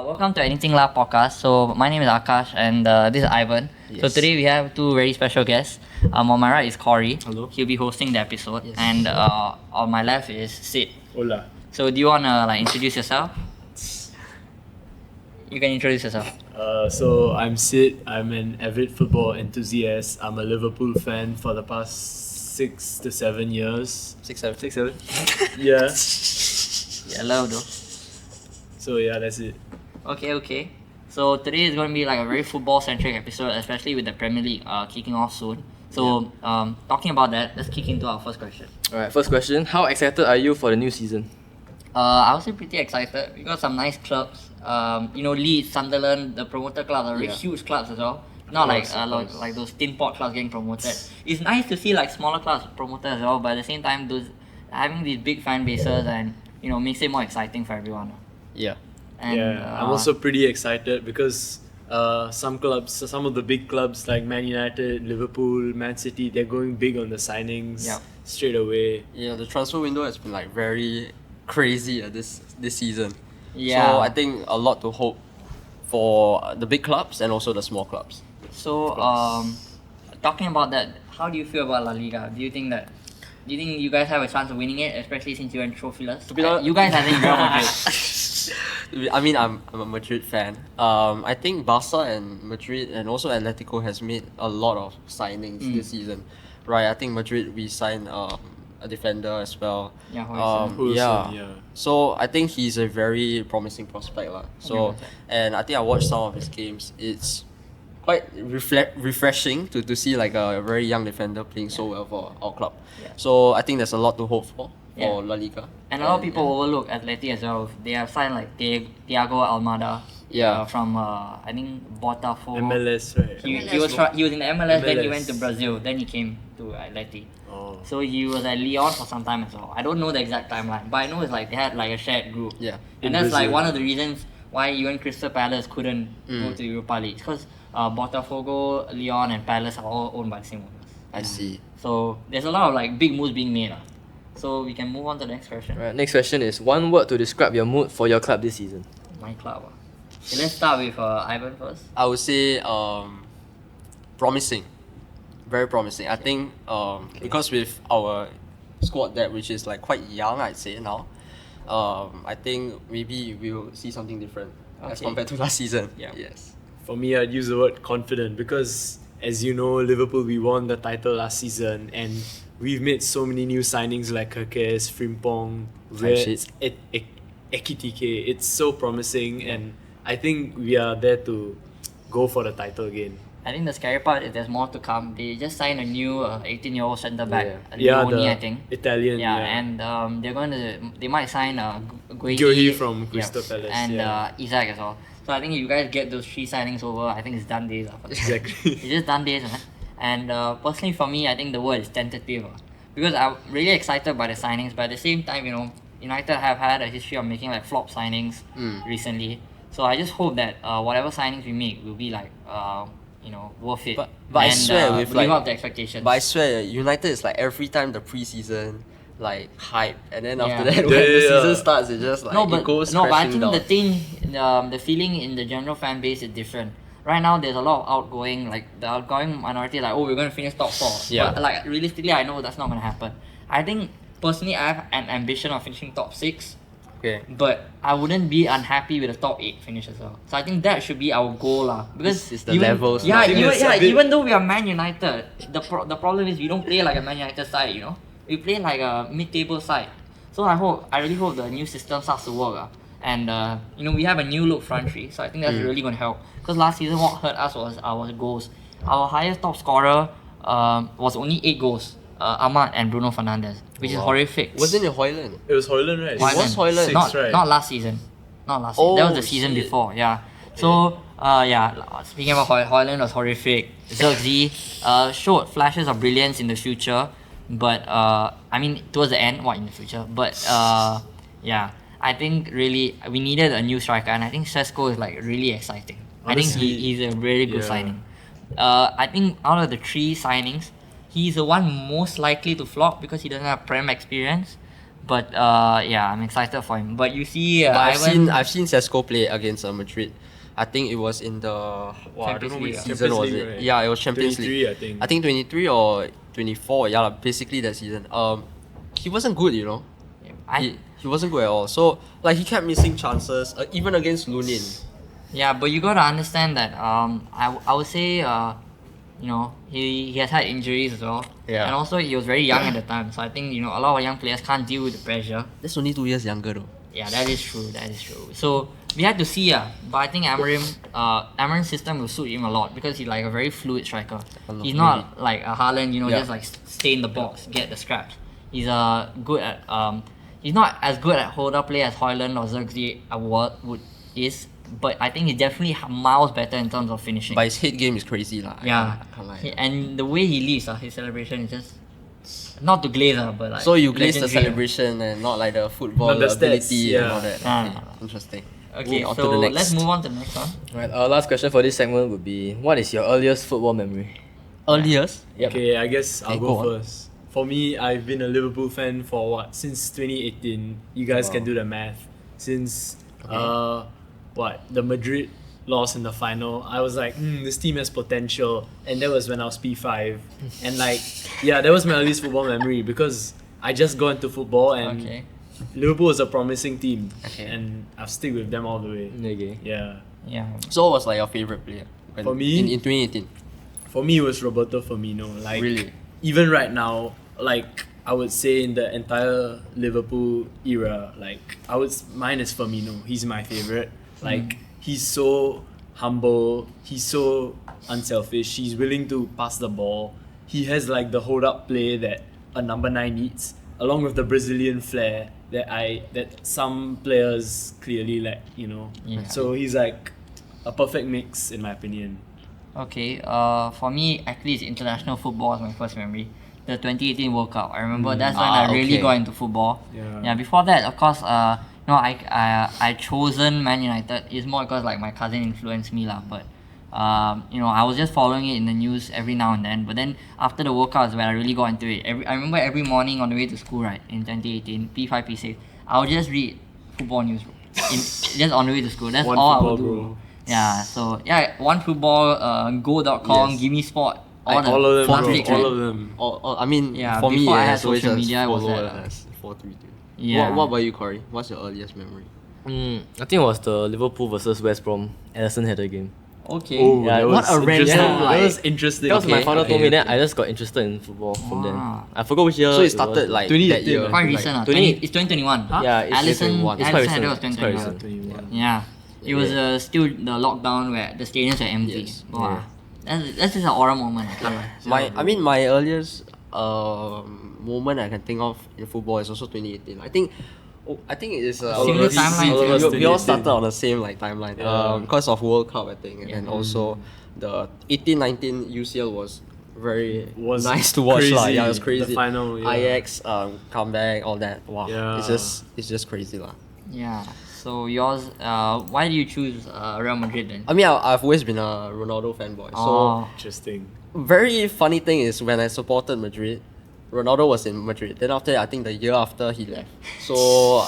Welcome to Anything La podcast. So my name is Akash and this is Ivan. Yes. So today we have two very special guests. On my right is Corey. Hello. He'll be hosting the episode. Yes. And on my left is Sid. Hola. So do you wanna introduce yourself? You can introduce yourself. So I'm Sid. I'm an avid football enthusiast. I'm a Liverpool fan for the past 6 to 7 years. 6, 7. Yeah. Hello though. So yeah, that's it. Okay. So today is going to be like a very football-centric episode, especially with the Premier League kicking off soon. So talking about that, let's kick into our first question. Alright, first question. How excited are you for the new season? I was pretty excited. We got some nice clubs. Leeds, Sunderland, the promoter clubs are very huge clubs as well. Not like those tin pot clubs getting promoted. It's nice to see like smaller clubs promoted as well, but at the same time, those having these big fan bases and makes it more exciting for everyone. Yeah. And, I'm also pretty excited because some of the big clubs like Man United, Liverpool, Man City, they're going big on the signings straight away. Yeah, the transfer window has been like very crazy this season. Yeah. So I think a lot to hope for the big clubs and also the small clubs. So talking about that, how do you feel about La Liga? Do you think you guys have a chance of winning it, especially since you're in trophyless? To be honest, You guys are in Real Madrid. I mean, I'm a Madrid fan. I think Barca and Madrid and also Atletico has made a lot of signings this season, right? I think Madrid we signed a defender as well. Yeah, Hoyson. Yeah. So I think he's a very promising prospect lah. So and I think I watched some of his games. It's quite refreshing to see like a very young defender playing so well for our club. Yeah. So I think there's a lot to hope for La Liga. And a lot of people overlook Atleti as well. They have signed like Thiago Almada from I think Botafogo. MLS, right? He was in the MLS, then he MLS. went to Brazil, then he came to Atleti. Oh. So he was at Lyon for some time as well. I don't know the exact timeline, but I know it's like they had like a shared group. Yeah. And In that's like Brazil. one of the reasons why even Crystal Palace couldn't go to Europa League. Because Botafogo, Lyon and Palace are all owned by the same owners. I see. So there's a lot of like big moves being made. So we can move on to the next question. Alright, next question is one word to describe your mood for your club this season. My club. Okay, let's start with Ivan first. I would say promising. Very promising. I think because with our squad depth, which is like quite young, I'd say now, I think maybe we'll see something different as Okay. compared to last season. Yeah. Yes. For me, I'd use the word confident because, as you know, Liverpool, we won the title last season and we've made so many new signings like Herkes, Frimpong, Wirtz, Ekitike. It's so promising and I think we are there to go for the title again. I think the scary part is there's more to come. They just signed a new 18-year-old centre back, Yeah, Leone, the I think. Italian. And they might sign Guehi from Crystal Palace. and Isaac as well. So I think if you guys get those three signings over, I think it's done days. Exactly. It's just done days, man. And personally for me, I think the word is tentative. Because I'm really excited by the signings, but at the same time, United have had a history of making like flop signings recently. So I just hope that whatever signings we make will be like worth it. But I swear with live like up the expectations. But I swear United is like every time the pre-season like hype and then after Yeah. that when the season starts it just like it goes but I crashing think down. the feeling in the general fan base is different. Right now, there's a lot of outgoing, like the outgoing minority, like we're going to finish top 4. Yeah. But like realistically, I know that's not going to happen. I think personally, I have an ambition of finishing top 6. Okay. But I wouldn't be unhappy with a top 8 finish as well. So I think that should be our goal lah. Because This is the levels Yeah, now. even though we are Man United, the problem is we don't play like a Man United side. We play like a mid-table side. So I really hope the new system starts to work. And we have a new look front three, so I think that's really going to help. Because last season, what hurt us was our goals. Our highest top scorer was only 8 goals. Ahmad and Bruno Fernandes, which is horrific. Wasn't it Hoyland? It was Hoyland, right? It was Hoyland. 6, not, right? not last season. Not last Oh, season. That was the season shit. before, yeah. So, speaking about Hoyland was horrific. Zirkzee showed flashes of brilliance in the future, but towards the end, in the future? But I think really we needed a new striker, and I think Sesko is like really exciting. Honestly, I think he's a very good yeah. signing. I think out of the 3 signings, he's the one most likely to flop because he doesn't have Prem experience. But yeah, I'm excited for him. But you see, But Ivan, I've seen Sesko play against Madrid. I think it was in the I don't know which League, season Champions was League, it. right? Yeah, it was Champions 23, League. I think. I think 23 or 24. Yeah, basically that season. He wasn't good, you know. He wasn't good at all. So like he kept missing chances, even against Lunin. yeah, but you gotta understand that I would say you know he has had injuries as well. Yeah. And also he was very young at the time, so I think you know a lot of young players can't deal with the pressure. That's only 2 years younger though. Yeah, that is true. That is true. So we had to see, but I think Amarim's system will suit him a lot because he's like a very fluid striker. He's not like a Haaland, you know, Yeah. just like stay in the box, get the scraps. He's good at he's not as good at hold up play as Højlund or Zirkzee is, but I think he's definitely miles better in terms of finishing. But his head game is crazy lah. Yeah, I can't lie. and the way he leaves, his celebration is just not to glaze, but like. So you glaze the legendary. celebration and not like the football Not the stats, ability and yeah. all that. Ah. Okay, interesting. Okay, On so to the next. let's move on to the next one. Right, our last question for this segment would be, what is your earliest football memory? Earliest? Yep. Okay, I guess I'll Okay, go go on. first. For me, I've been a Liverpool fan for what, since 2018. You guys can do the math. Since the Madrid loss in the final, I was like, this team has potential, and that was when I was P5, and like, yeah, that was my earliest football memory because I just got into football and Okay. Liverpool was a promising team, Okay. and I've stick with them all the way. Okay. Yeah, Yeah. So what was like your favorite player? For me? in 2018. for me it was Roberto Firmino. Like Really? even right now, like I would say in the entire Liverpool era, like mine is Firmino. He's my favorite. Like he's so humble. He's so unselfish. He's willing to pass the ball. He has like the hold up play that a number 9 needs, along with the Brazilian flair that some players clearly lack. You know. Yeah. So he's like a perfect mix in my opinion. Okay, for me, actually, it's international football was my first memory. The 2018 World Cup. I remember that's when I really okay. got into football. Yeah. Before that, of course, I chosen Man United. It's more because like my cousin influenced me lah. But I was just following it in the news every now and then. But then after the World Cup is when I really got into it. I remember every morning on the way to school, right, in 2018, P5, P6, I would just read football news, just on the way to school. That's One all I football, would do. bro. Yeah, so one football, go.com, Yes. Give Me Sport, All of them, bro. plastic, All right? of them. I mean, Yeah, for me, before I had it's always social just media, it was follow that, as 432. Yeah. What about you, Corey? What's your earliest memory? I think it was the Liverpool versus West Brom Ederson header game. Okay. Yeah, that what was a random, interesting. like- That was interesting. That was my Okay, father told me okay. that I just got interested in football from then. Wow. I forgot which year. So it was. started like 2018, that year. man. Quite like- recent. 20 It's 2021. Yeah, it's Allison, 2021. It's quite Allison recent. was It's quite 2021. recent. Yeah. It was still the lockdown where the stadiums were empty. Yes. Wow. That's just an aura moment. I can't lie. My earliest moment I can think of in football is also 2018. I think it is Similar timeline all of to us you. we all 2018. started on the same like timeline. Yeah. Because of World Cup, I think, and Yeah. then also the 18-19 UCL was very Was nice to watch. Lah. crazy. Yeah, it was crazy. The final, yeah. Ajax comeback, all that. Wow, Yeah. it's just crazy lah. Yeah. So yours, why do you choose Real Madrid then? I mean, I've always been a Ronaldo fanboy. So Interesting. very funny thing is when I supported Madrid, Ronaldo was in Madrid. Then after that, I think the year after he left. So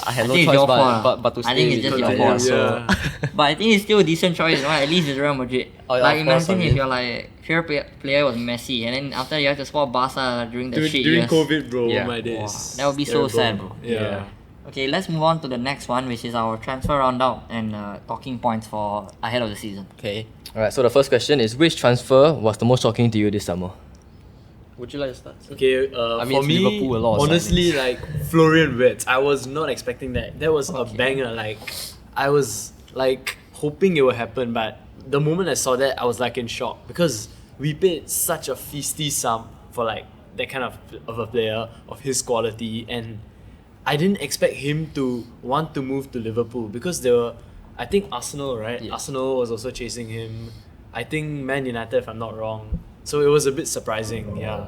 I had I no think it's choice your fault, but to I stay think it's with just him. your Yeah, fault. so Yeah. But I think it's still a decent choice, right? At least it's Real Madrid. Oh, yeah, Like of course, imagine I if mean- your like favorite player was Messi, and then after you have to support Barca during the shit During years. COVID, bro, Yeah. my days. That would be so Terrible. sad, bro. Yeah. Okay, let's move on to the next one, which is our transfer roundup and talking points for ahead of the season. Okay. Alright, so the first question is, which transfer was the most shocking to you this summer? Would you like to start? Okay, I mean, for it's me, Liverpool, a lot of honestly, like Florian Wirtz, I was not expecting that. That was a banger. Like, I was like hoping it would happen, but the moment I saw that, I was like in shock because we paid such a feisty sum for like that kind of a player of his quality, and I didn't expect him to want to move to Liverpool because there were, I think Arsenal, right? Yeah. Arsenal was also chasing him. I think Man United, if I'm not wrong. So it was a bit surprising, yeah.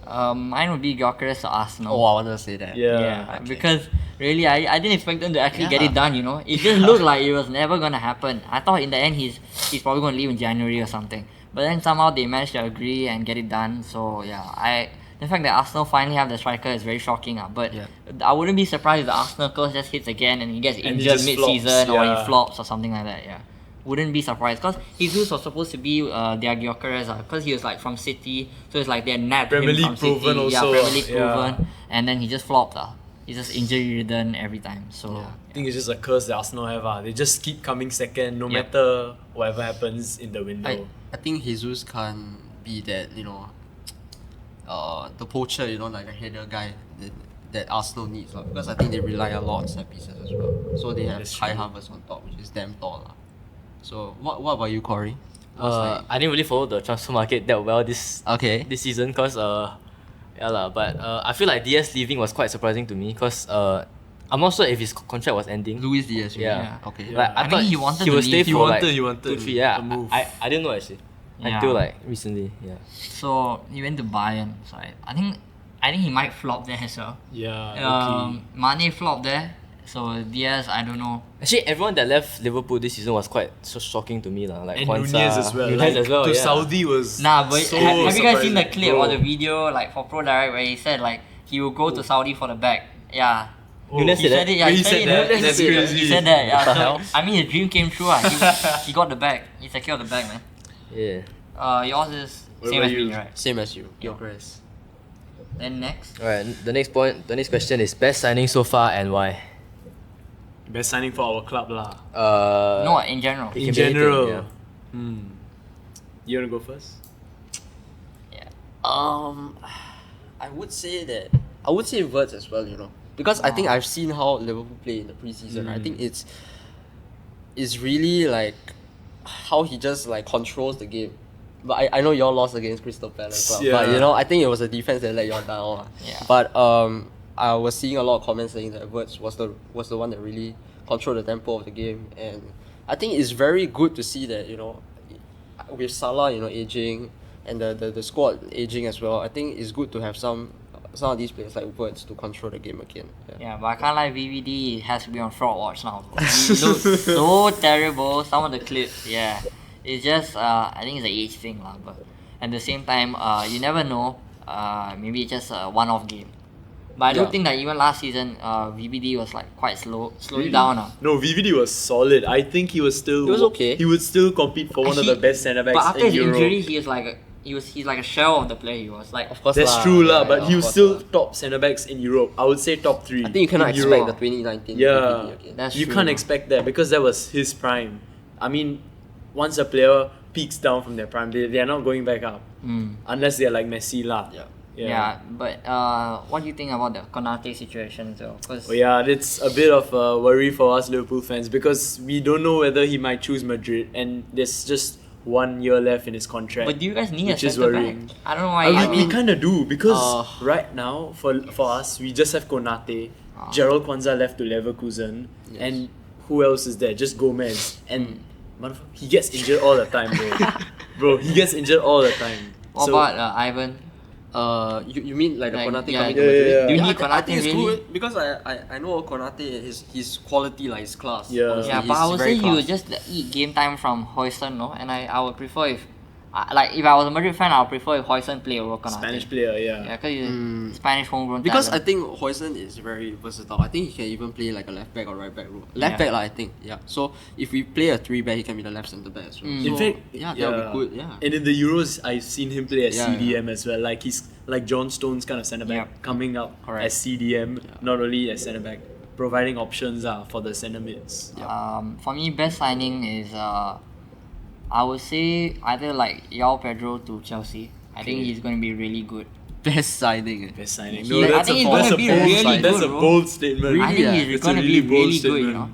Mine would be Gyökeres to Arsenal. Oh, I wanted to say that. Yeah. Because really, I didn't expect them to actually get Yeah. it done. You know, it just looked like it was never gonna happen. I thought in the end he's probably gonna leave in January or something. But then somehow they managed to agree and get it done. So yeah, the fact that Arsenal finally have the striker is very shocking. But Yeah. I wouldn't be surprised if the Arsenal coach just hits again and he gets And he injured just mid-season flops, or yeah. he flops or something like that. Yeah, wouldn't be surprised because Jesus was supposed to be their Gyökeres because he was like from City, so it's like they nabbed Premier him League from City. proven Yeah, also, Premier League yeah. proven, and then he just flopped. He's just injury ridden every time. So I think it's just a curse that Arsenal have. They just keep coming second no Yep. matter whatever happens in the window. I think Jesus can't be that, the poacher, like a header guy that Arsenal needs. Because I think they rely a lot on set pieces as well. So they have That's Kai true. Havertz on top, which is damn tall. So what about you, Corey? What's I didn't really follow the transfer market that well this Okay. season because but I feel like DS leaving was quite surprising to me because I'm not sure if his contract was ending. Luis Diaz, right? Yeah. Okay. Yeah. Like, I I thought think he wanted he to would stay leave. for He wanted- like he wanted 2-3 yeah. a move. I didn't know actually Yeah. until like recently. Yeah. So he went to Bayern. So I think he might flop there as well. Yeah, Mane flopped there. So Diaz, I don't know. Actually, everyone that left Liverpool this season was quite so shocking to me lah. Like and Kwanzaa, Nunez as well. Nunez Like, as well. to Yeah. Saudi was Nah, but so have you guys seen the surprising. clip Bro. or the video like for Pro Direct where he said like he will go to Saudi for the bag? Yeah. Nunez He said said that. it, yeah, He said it, that. he That's said it. crazy. He said that, yeah. What the So, hell? I mean, his dream came true. He got the bag. He secured the bag, man. Yeah. Yours is What same about as me, you? right? Same as you. Gyökeres. Then next. Alright. The next question is best signing so far and why. Best signing for our club lah. No, in general. It In can be anything, general. yeah. You wanna go first? Yeah. I would say Wirtz as well, because I think I've seen how Liverpool play in the preseason. I think it's really like how he just like controls the game. But I know y'all lost against Crystal Palace, but Yeah. I think it was a defense that let y'all down. Yeah. But I was seeing a lot of comments saying that Wirtz was the one that really controlled the tempo of the game, and I think it's very good to see that with Salah aging and the squad aging as well. I think it's good to have some of these players like Wirtz to control the game again. Yeah, but I can't lie, VVD has to be on fraud watch now. Bro. He looks so terrible. Some of the clips, yeah. It's just, I think it's an age thing, lah. But at the same time, you never know. Maybe it's just a one-off game. But I do Yeah. think that even last season, VVD was like quite slowing down. No, VVD was solid. I think he was still. He was okay. He would still compete for one of the best centre backs But after in his Europe. injury, he's like a shell of the player he was. Like, Of course, That's true lah, yeah, but yeah, he of was course still lah. top centre backs in Europe. I would say top 3. I think you cannot in expect Europe. the 2019 Yeah. DVD again. that's You true, can't bro. expect that because that was his prime. I mean, once a player peaks down from their prime, they are not going back up unless they're like Messi lah. Yeah. Yeah, but what do you think about the Konate situation though? Cause Oh yeah, it's a bit of a worry for us Liverpool fans because we don't know whether he might choose Madrid and there's just 1 year left in his contract. But do you guys need which a is centre back? worrying. I don't know why. We kind of do because Uh, right now for us we just have Konate, Gerald Kwanzaa left to Leverkusen, and who else is there? Just Gomez, and he gets injured all the time, bro. Bro, he gets injured all the time. What So- about Ivan? You mean like the Like, Konate yeah, coming to yeah, Madrid? yeah. Do you I need thi- I Konate think it's really? good because I know Konate his quality like his class. Yeah. honestly. Yeah, but I He's would very say he would class. just eat game time from Hoyson, no? And I would prefer if if I was a Madrid fan, I would prefer if Hoyson play over Konate. Spanish player, Yeah, yeah. because he's Spanish homegrown Because I talent. think Hoyson is very versatile. I think he can even play like a left back or right back role. Left Yeah. back, I think. Yeah. So if we play a 3-back, he can be the left centre back as well. Mm. So, In fact, yeah, that would be good. Yeah. And in the Euros, I've seen him play as Yeah, CDM as well. Like he's like John Stones kind of centre back Yep. coming up Correct. as CDM, not only as centre back, providing options for the centre mids. For me, best signing is I would say either like Yao Pedro to Chelsea. I think he's going to be really good. Best signing. Best signing. He- I think he's gonna be really That's good, a bro. bold statement. I think yeah. he's It's a going to really be bold really good, you statement. know.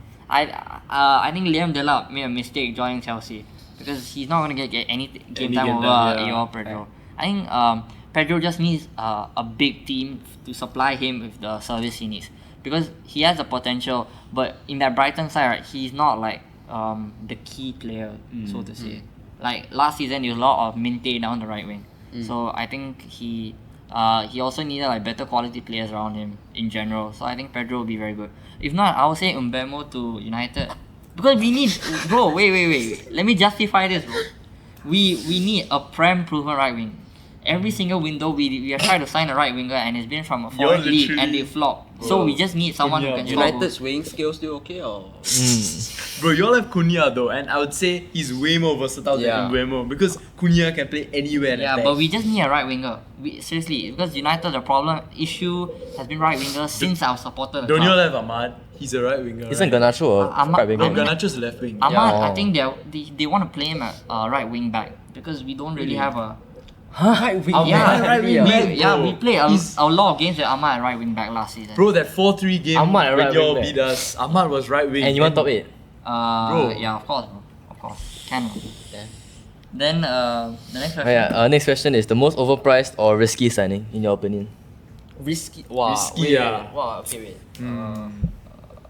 I think Liam Delap made a mistake joining Chelsea because he's not going to get any game Any time game over time, yeah. Yao Pedro. I think Pedro just needs a big team to supply him with the service he needs because he has the potential, but in that Brighton side, right, he's not like the key player, so to say. Like last season, there was a lot of Minte down the right wing, so I think he also needed like better quality players around him in general. So I think Pedro will be very good. If not, I would say Mbemo to United because we need, bro. Wait. Let me justify this, bro. We need a prem proven right wing, Every single window we are trying to sign a right winger and it's been from a You're foreign league and literally- they flop. So we just need someone who can score goals. United's weighing scale still okay or? Bro, y'all have Cunha though, and I would say he's way more versatile Yeah. than Undewhelming because Cunha can play anywhere in Yeah, attack. but we just need a right winger. Seriously, because United the issue has been right winger since I've supported the Don't club. y'all have Ahmad? He's a right winger. Isn't right? Garnacho a Ahmad- right winger? No, I mean- Garnacho's left wing. Ahmad, Yeah. I think they want to play him at right wing back because we don't really have a. Right wing. Yeah, right wing we, back, yeah, bro. we played He's- a lot of games with Ahmad at right wing back last season. Bro, that 4-3 game Ahmad when right y'all wing back. beat us, Ahmad was right wing. And you want top 8? Bro. Yeah, of course, bro. Of course, can. Yeah. Then the next question. Next question is the most overpriced or risky signing in your opinion? Risky. Wow. Risky, wait, yeah. wait. Wow. Okay, wait.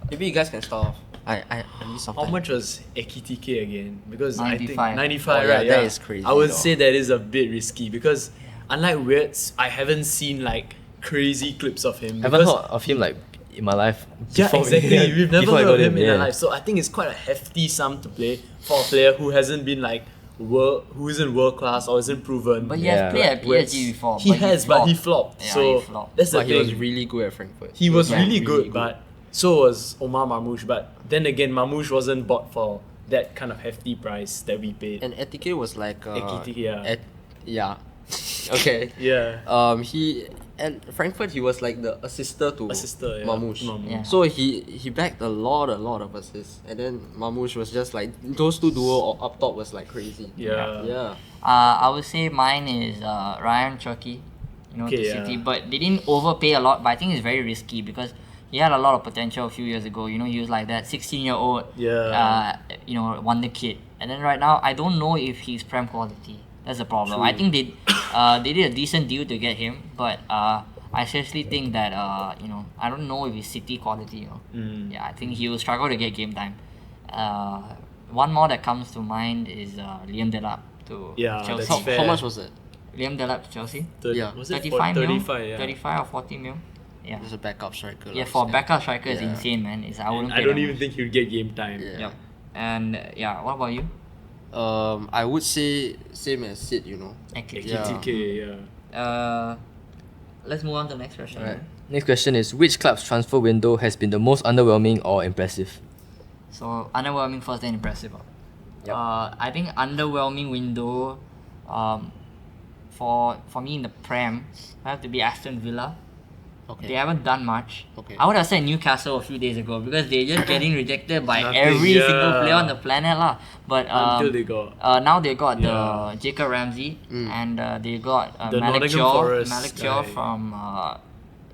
Maybe you guys can start off. I need something. How much was Ekitike again? Because I think 95. 95, Oh, yeah, right? that is crazy I would though. say that is a bit risky because unlike Wirtz, I haven't seen like crazy clips of him. I haven't because- heard of him like in my life. Yeah, before- exactly. We've never before I heard got of him in yeah. our life. So I think it's quite a hefty sum to play for a player who hasn't been like who isn't world class or isn't proven. But he Yeah. has played at Wirtz. PSG before. He has, but he flopped. Yeah, so he flopped. that's the But he thing. was really good at Frankfurt. He was Yeah, really really good, good. but so was Omar Mamouche. But then again, Mamouche wasn't bought for that kind of hefty price that we paid. And Etike was like. Ekitike, yeah. Yeah. Okay. Yeah. He and Frankfurt he was like the assister to Assister, yeah. Mamouche. Mamouche. Yeah. So he backed a lot of assists, and then Mamouche was just like those two duo up top was like crazy. Yeah. Yeah. I would say mine is Ryan Cherky, Okay, to yeah. City, but they didn't overpay a lot. But I think it's very risky because he had a lot of potential a few years ago. He was like that 16-year-old, Yeah. wonder kid. And then right now, I don't know if he's prem quality. That's the problem. True. I think they did a decent deal to get him, but I seriously think that I don't know if he's City quality. Yeah, I think he will struggle to get game time. One more that comes to mind is Liam Delap to Yeah, Chelsea. that's fair. How much was it? Liam Delap to Chelsea. Yeah. Was it 35 mil? 35, yeah. 35 or 40 mil. Yeah. There's a backup striker. Yeah, like, for so- backup striker is Yeah. insane, man. I wouldn't. I pay don't that even much. think he'll get game time. Yeah. Yep. And what about you? I would say same as Sid. Ekitike, yeah. Let's move on to the next question. Alright. Next question is which club's transfer window has been the most underwhelming or impressive? So underwhelming first, then impressive. Yep. I think underwhelming window, for me in the Prem, I have to be Aston Villa. Okay. They haven't done much. Okay. I would have said Newcastle a few days ago because they're just getting rejected by Nothing, every yeah. single player on the planet lah. But Until they got now they got Yeah. the Jacob Ramsey and they got The Malik Nottingham Chiao, Forest Malik Chiao guy. from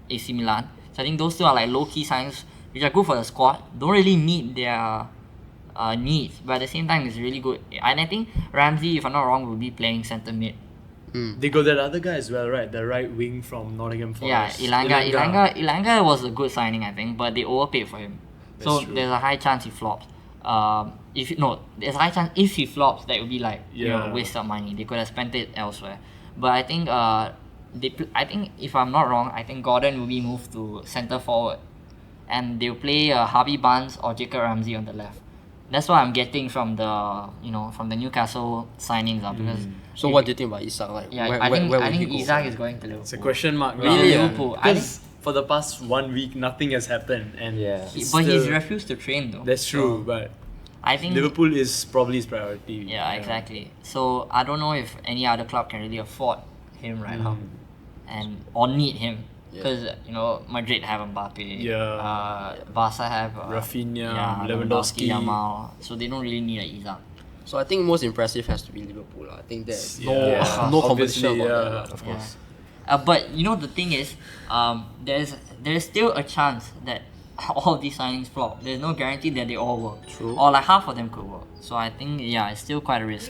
AC Milan. So I think those two are like low key signs which are good for the squad. Don't really meet their needs, but at the same time it's really good. And I think Ramsey, if I'm not wrong, will be playing centre mid. They got that other guy as well, right? The right wing from Nottingham Yeah, Forest. Ilanga was a good signing, I think, but they overpaid for him. So That's true. there's a high chance he flops. There's a high chance if he flops, that would be like Yeah. waste of money. They could have spent it elsewhere. But I think I think if I'm not wrong, I think Gordon will be moved to centre forward, and they'll play Harvey Barnes or Jacob Ramsey on the left. That's what I'm getting from the Newcastle signings, because So what do you think about Isak? Like, yeah, where, I think where I would he think go Isak for? is going to Liverpool. It's a question mark. Really? Yeah. Liverpool. I Because for the past 1 week, nothing has happened. And Yeah. it's But he's still- refused to train though. That's true, So but I think Liverpool is probably his priority. Yeah, exactly. So I don't know if any other club can really afford him right now, or need him, because Madrid have Mbappe. Yeah. Barca have Rafinha, Lewandowski. Yamal. So they don't really need a Isak. So I think most impressive has to be Liverpool. I think there's Yeah. no competition Obviously, about yeah. that. Of course. But the thing is, there's still a chance that all these signings flop. There's no guarantee that they all work. True. Or like half of them could work. So I think it's still quite a risk.